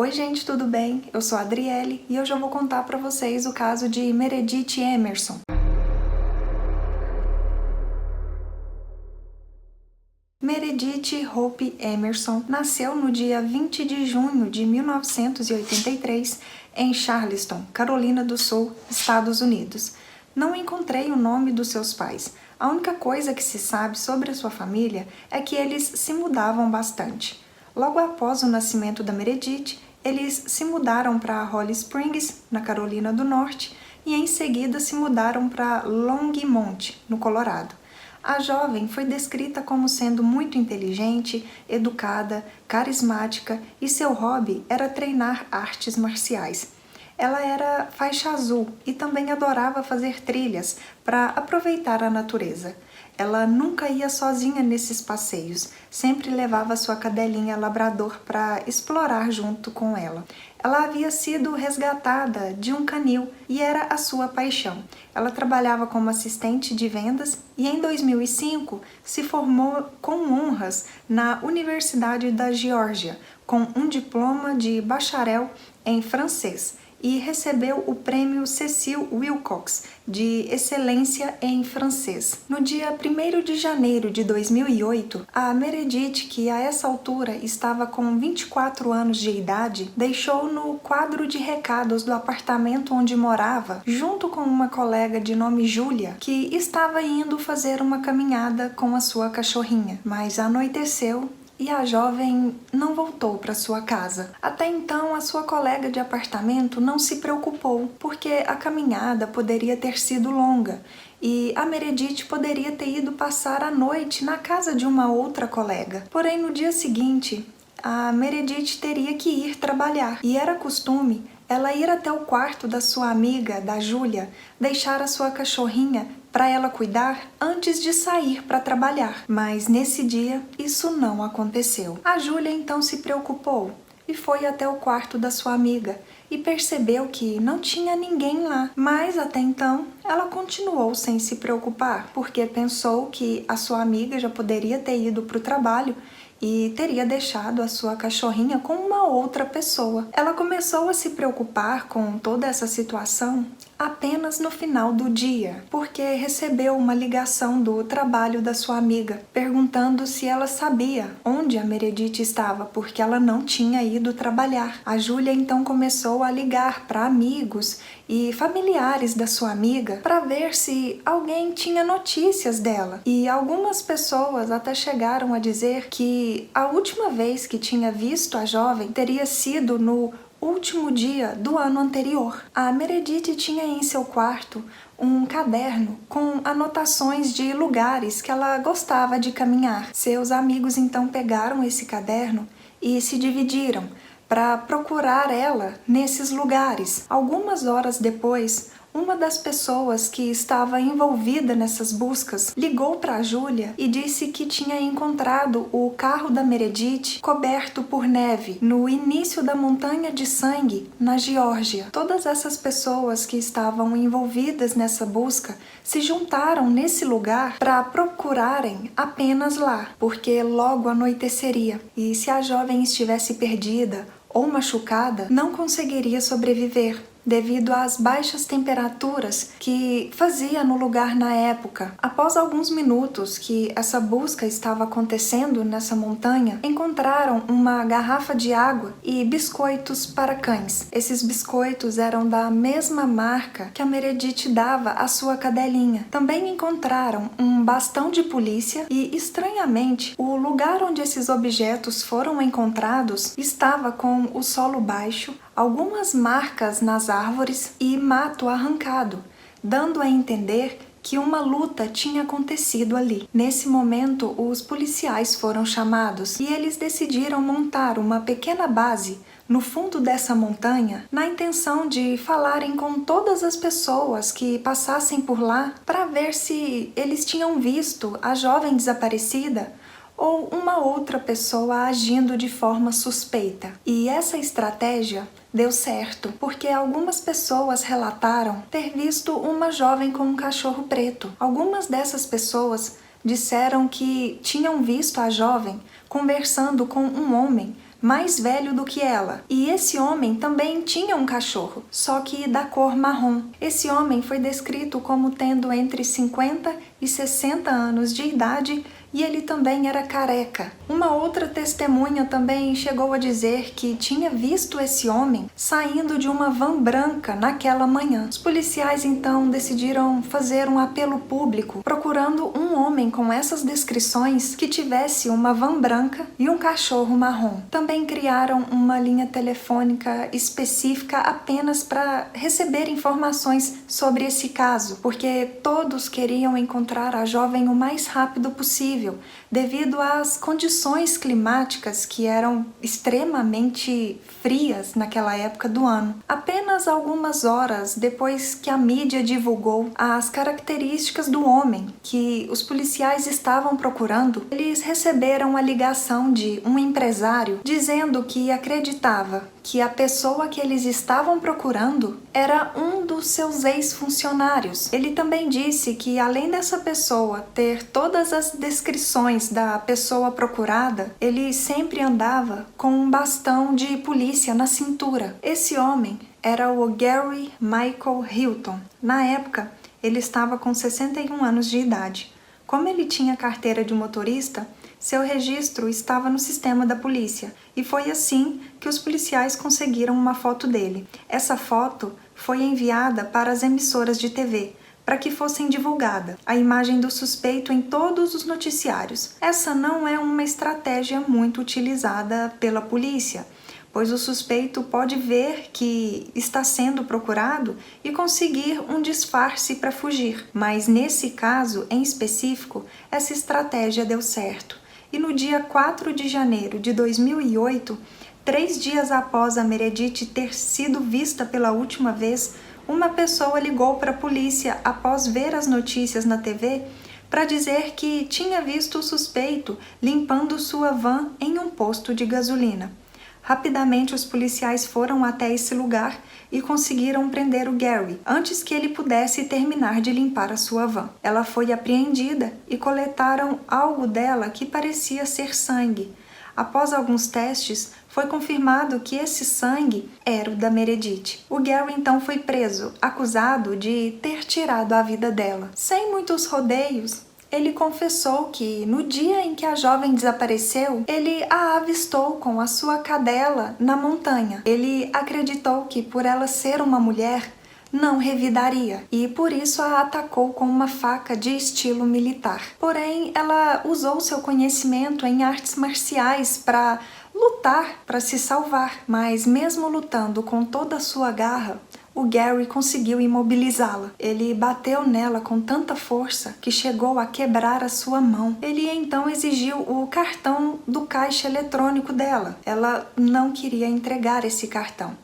Oi gente, tudo bem? Eu sou a Adriele e hoje eu vou contar para vocês o caso de Meredith Emerson. Meredith Hope Emerson nasceu no dia 20 de junho de 1983 em Charleston, Carolina do Sul, Estados Unidos. Não encontrei o nome dos seus pais. A única coisa que se sabe sobre a sua família é que eles se mudavam bastante. Logo após o nascimento da Meredith, eles se mudaram para Holly Springs, na Carolina do Norte, e em seguida se mudaram para Longmont, no Colorado. A jovem foi descrita como sendo muito inteligente, educada, carismática e seu hobby era treinar artes marciais. Ela era faixa azul e também adorava fazer trilhas para aproveitar a natureza. Ela nunca ia sozinha nesses passeios, sempre levava sua cadelinha labrador para explorar junto com ela. Ela havia sido resgatada de um canil e era a sua paixão. Ela trabalhava como assistente de vendas e em 2005 se formou com honras na Universidade da Geórgia, com um diploma de bacharel em francês. E recebeu o prêmio Cecil Wilcox de excelência em francês. No dia 1º de janeiro de 2008, a Meredith, que a essa altura estava com 24 anos de idade, deixou no quadro de recados do apartamento onde morava, junto com uma colega de nome Júlia, que estava indo fazer uma caminhada com a sua cachorrinha. Mas anoiteceu e a jovem não voltou para sua casa. Até então, a sua colega de apartamento não se preocupou, porque a caminhada poderia ter sido longa e a Meredith poderia ter ido passar a noite na casa de uma outra colega. Porém, no dia seguinte, a Meredith teria que ir trabalhar e era costume ela ir até o quarto da sua amiga, da Júlia, deixar a sua cachorrinha para ela cuidar antes de sair para trabalhar. Mas nesse dia, isso não aconteceu. A Júlia então se preocupou e foi até o quarto da sua amiga e percebeu que não tinha ninguém lá. Mas até então, ela continuou sem se preocupar, porque pensou que a sua amiga já poderia ter ido para o trabalho e teria deixado a sua cachorrinha com uma outra pessoa. Ela começou a se preocupar com toda essa situação apenas no final do dia, porque recebeu uma ligação do trabalho da sua amiga, perguntando se ela sabia onde a Meredith estava, porque ela não tinha ido trabalhar. A Júlia então começou a ligar para amigos e familiares da sua amiga para ver se alguém tinha notícias dela. E algumas pessoas até chegaram a dizer que a última vez que tinha visto a jovem teria sido no último dia do ano anterior. A Meredith tinha em seu quarto um caderno com anotações de lugares que ela gostava de caminhar. Seus amigos então pegaram esse caderno e se dividiram para procurar ela nesses lugares. Algumas horas depois, uma das pessoas que estava envolvida nessas buscas ligou para a Júlia e disse que tinha encontrado o carro da Meredith coberto por neve no início da Montanha de Sangue, na Geórgia. Todas essas pessoas que estavam envolvidas nessa busca se juntaram nesse lugar para procurarem apenas lá, porque logo anoiteceria. E se a jovem estivesse perdida ou machucada, não conseguiria sobreviver devido às baixas temperaturas que fazia no lugar na época. Após alguns minutos que essa busca estava acontecendo nessa montanha, encontraram uma garrafa de água e biscoitos para cães. Esses biscoitos eram da mesma marca que a Meredith dava à sua cadelinha. Também encontraram um bastão de polícia e, estranhamente, o lugar onde esses objetos foram encontrados estava com o solo baixo, algumas marcas nas árvores e mato arrancado, dando a entender que uma luta tinha acontecido ali. Nesse momento, os policiais foram chamados e eles decidiram montar uma pequena base no fundo dessa montanha, na intenção de falarem com todas as pessoas que passassem por lá para ver se eles tinham visto a jovem desaparecida ou uma outra pessoa agindo de forma suspeita. E essa estratégia deu certo, porque algumas pessoas relataram ter visto uma jovem com um cachorro preto. Algumas dessas pessoas disseram que tinham visto a jovem conversando com um homem mais velho do que ela. E esse homem também tinha um cachorro, só que da cor marrom. Esse homem foi descrito como tendo entre 50 e 60 anos de idade e ele também era careca. Uma outra testemunha também chegou a dizer que tinha visto esse homem saindo de uma van branca naquela manhã. Os policiais então decidiram fazer um apelo público procurando um homem com essas descrições que tivesse uma van branca e um cachorro marrom. Também criaram uma linha telefônica específica apenas para receber informações sobre esse caso, porque todos queriam encontrar a jovem o mais rápido possível, devido às condições climáticas que eram extremamente frias naquela época do ano. Apenas algumas horas depois que a mídia divulgou as características do homem que os policiais estavam procurando, eles receberam a ligação de um empresário dizendo que acreditava que a pessoa que eles estavam procurando era um dos seus ex-funcionários. Ele também disse que, além dessa pessoa ter todas as descrições da pessoa procurada, ele sempre andava com um bastão de polícia na cintura. Esse homem era o Gary Michael Hilton. Na época, ele estava com 61 anos de idade. Como ele tinha carteira de motorista, seu registro estava no sistema da polícia e foi assim que os policiais conseguiram uma foto dele. Essa foto foi enviada para as emissoras de TV para que fossem divulgada a imagem do suspeito em todos os noticiários. Essa não é uma estratégia muito utilizada pela polícia, pois o suspeito pode ver que está sendo procurado e conseguir um disfarce para fugir. Mas nesse caso em específico, essa estratégia deu certo. E no dia 4 de janeiro de 2008, 3 dias após a Meredith ter sido vista pela última vez, uma pessoa ligou para a polícia após ver as notícias na TV para dizer que tinha visto o suspeito limpando sua van em um posto de gasolina. Rapidamente, os policiais foram até esse lugar e conseguiram prender o Gary antes que ele pudesse terminar de limpar a sua van. Ela foi apreendida e coletaram algo dela que parecia ser sangue. Após alguns testes, foi confirmado que esse sangue era o da Meredith. O Gary então foi preso, acusado de ter tirado a vida dela. Sem muitos rodeios, ele confessou que, no dia em que a jovem desapareceu, ele a avistou com a sua cadela na montanha. Ele acreditou que, por ela ser uma mulher, não revidaria e, por isso, a atacou com uma faca de estilo militar. Porém, ela usou seu conhecimento em artes marciais para lutar, para se salvar. Mas, mesmo lutando com toda a sua garra, o Gary conseguiu imobilizá-la. Ele bateu nela com tanta força que chegou a quebrar a sua mão. Ele então exigiu o cartão do caixa eletrônico dela. Ela não queria entregar esse cartão.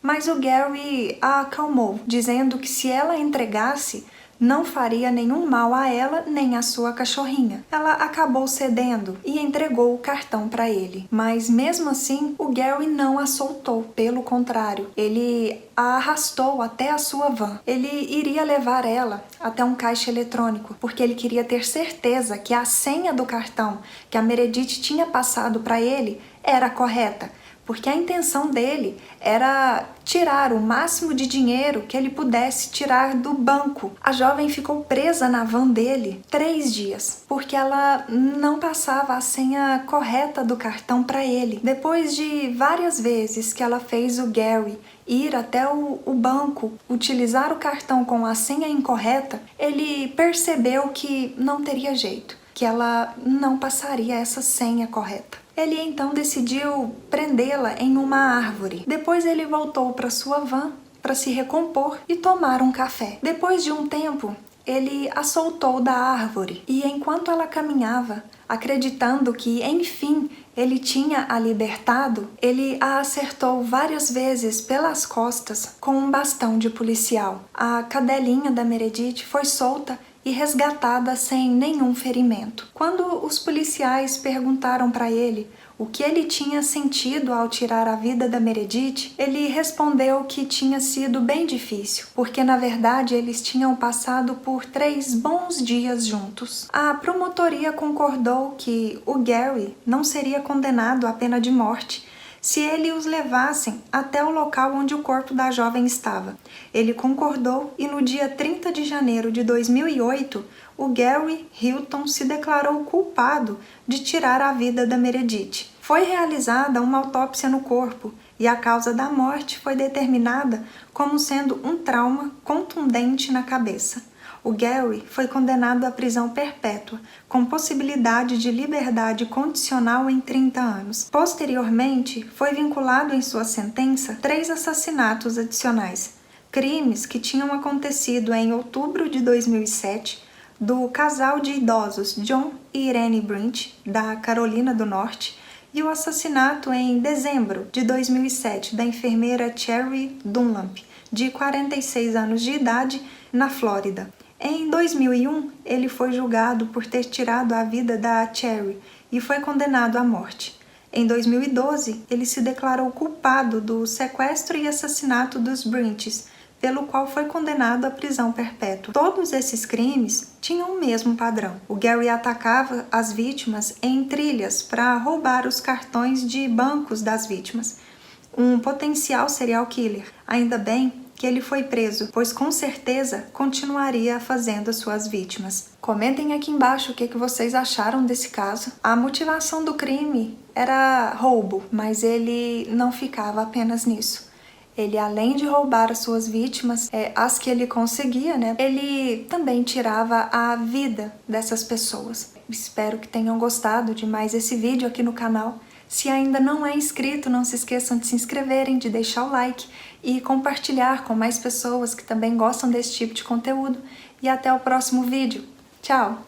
Mas o Gary a acalmou, dizendo que se ela entregasse, não faria nenhum mal a ela nem à sua cachorrinha. Ela acabou cedendo e entregou o cartão para ele. Mas mesmo assim, o Gary não a soltou. Pelo contrário, ele a arrastou até a sua van. Ele iria levar ela até um caixa eletrônico, porque ele queria ter certeza que a senha do cartão que a Meredith tinha passado para ele era correta. Porque a intenção dele era tirar o máximo de dinheiro que ele pudesse tirar do banco. A jovem ficou presa na van dele 3 dias, porque ela não passava a senha correta do cartão para ele. Depois de várias vezes que ela fez o Gary ir até o banco, utilizar o cartão com a senha incorreta, ele percebeu que não teria jeito, que ela não passaria essa senha correta. Ele então decidiu prendê-la em uma árvore. Depois ele voltou para sua van para se recompor e tomar um café. Depois de um tempo, ele a soltou da árvore e, enquanto ela caminhava, acreditando que, enfim, ele tinha a libertado, ele a acertou várias vezes pelas costas com um bastão de policial. A cadelinha da Meredith foi solta e resgatada sem nenhum ferimento. Quando os policiais perguntaram para ele o que ele tinha sentido ao tirar a vida da Meredith, ele respondeu que tinha sido bem difícil, porque na verdade eles tinham passado por 3 bons dias juntos. A promotoria concordou que o Gary não seria condenado à pena de morte, se ele os levassem até o local onde o corpo da jovem estava. Ele concordou e no dia 30 de janeiro de 2008, o Gary Hilton se declarou culpado de tirar a vida da Meredith. Foi realizada uma autópsia no corpo e a causa da morte foi determinada como sendo um trauma contundente na cabeça. O Gary foi condenado à prisão perpétua, com possibilidade de liberdade condicional em 30 anos. Posteriormente, foi vinculado em sua sentença 3 assassinatos adicionais, crimes que tinham acontecido em outubro de 2007, do casal de idosos John e Irene Brint, da Carolina do Norte, e o assassinato em dezembro de 2007 da enfermeira Cherry Dunlap, de 46 anos de idade, na Flórida. Em 2001, ele foi julgado por ter tirado a vida da Cherry e foi condenado à morte. Em 2012, ele se declarou culpado do sequestro e assassinato dos Brints, pelo qual foi condenado à prisão perpétua. Todos esses crimes tinham o mesmo padrão. O Gary atacava as vítimas em trilhas para roubar os cartões de bancos das vítimas. Um potencial serial killer. Ainda bem que ele foi preso, pois com certeza continuaria fazendo as suas vítimas. Comentem aqui embaixo o que vocês acharam desse caso. A motivação do crime era roubo, mas ele não ficava apenas nisso. Ele, além de roubar as suas vítimas, as que ele conseguia, ele também tirava a vida dessas pessoas. Espero que tenham gostado de mais esse vídeo aqui no canal. Se ainda não é inscrito, não se esqueçam de se inscreverem, de deixar o like e compartilhar com mais pessoas que também gostam desse tipo de conteúdo. E até o próximo vídeo. Tchau!